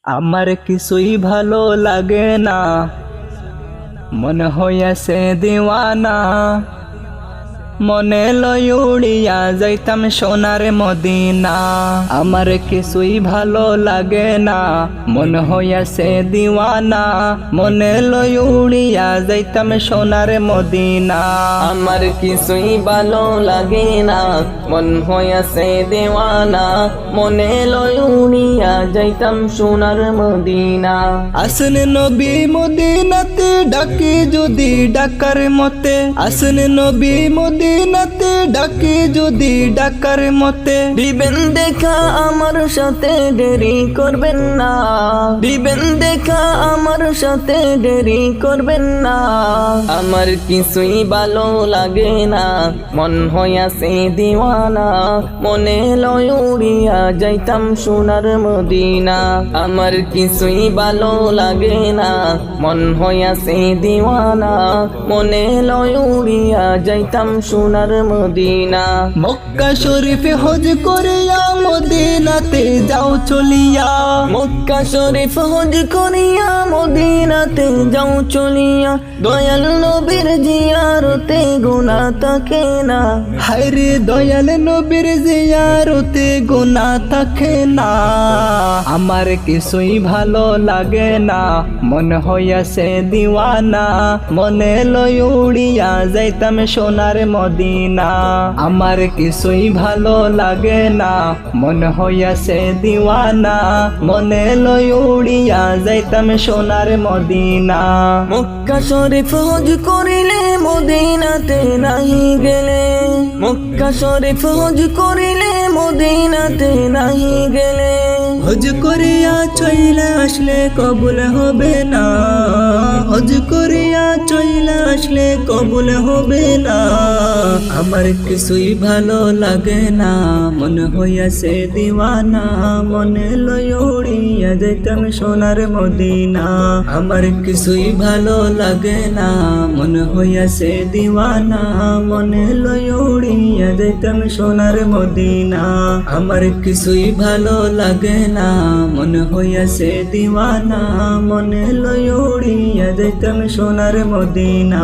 আমার কিছুই ভালো লাগে না, মনে হইয়াছে দিওয়ানা। মনে লই উড়িয়া যাইতাম সোনার মদিনা। আমার কিছুই ভালো লাগে না, মন হইয়াছে দিওয়ানা। মনে লই উড়িয়া যাইতাম সোনার মদিনা। আমার কিছুই ভালো লাগে না, মন হইয়াছে দেওয়ানা। মনে লয় উড়িয়া যাইতাম সোনার মদিনা। আসন নবী মদিনাতে ডাকি যদি ডাকার মতে। আসন নবী মদিনাতে ডাকি যদি ডাকার মতে। দিবেন দেখা আমার সাথে দেরি করবেন না। দিবেন দেখা আমার সাথে দেরি করবেন না। আমার কিছুই ভালো লাগে না, মন হইয়াছে দিওয়ানা। মনে লয় উড়িয়া যাইতাম সোনার মদিনা। আমার কিছুই ভালো লাগে না, মন হইয়াছে দিওয়ানা। মনে লয় উড়িয়া যাইতাম সোনার মদিনা। মক্কা শরীফে হজ করিয়া মদিনাতে যাও চলিয়া। মক্কা শরীফ হজ করিয়া মদিনাতে যাও চলিয়া। দয়াল নবীর জিয়ারতে গুনাহ থাকে না। হায়রে দয়াল নবীর জিয়ারতে গুনাহ থাকে না। আমার কিছুই ভালো লাগে না, মন হইয়াছে দিওয়ানা। মনে লই উড়িয়া যাইতাম সোনার মদিনা। আমার কিছুই ভালো লাগে না, মন হইয়াছে দিওয়ানা। মনে লই উড়িয়া যাইতাম সোনার মদিনা। মক্কা শরীফ হজ করিলে মদিনাতে নাহি গেলে। মক্কা শরীফ হজ করিলে মদিনাতে নাহি গেলে। হজ করিয়া চইলা আসলে কবুল হবে না। হজ করিয়া চইলা আসলে কবুল হবে না। আমার কিছুই ভালো লাগে না, মন হইয়াছে দিওয়ানা। মনে লই উড়িয়া যাইতাম সোনার মদিনা। আমার কিছুই ভালো লাগে না, মন হইয়াছে দিওয়ানা। মনে লই উড়িয়া যাইতাম সোনার মদিনা। আমার কিছুই ভালো লাগে না, মন হইয়াছে দিওয়ানা। মনে লই উড়িয়া যাইতাম সোনার মদিনা।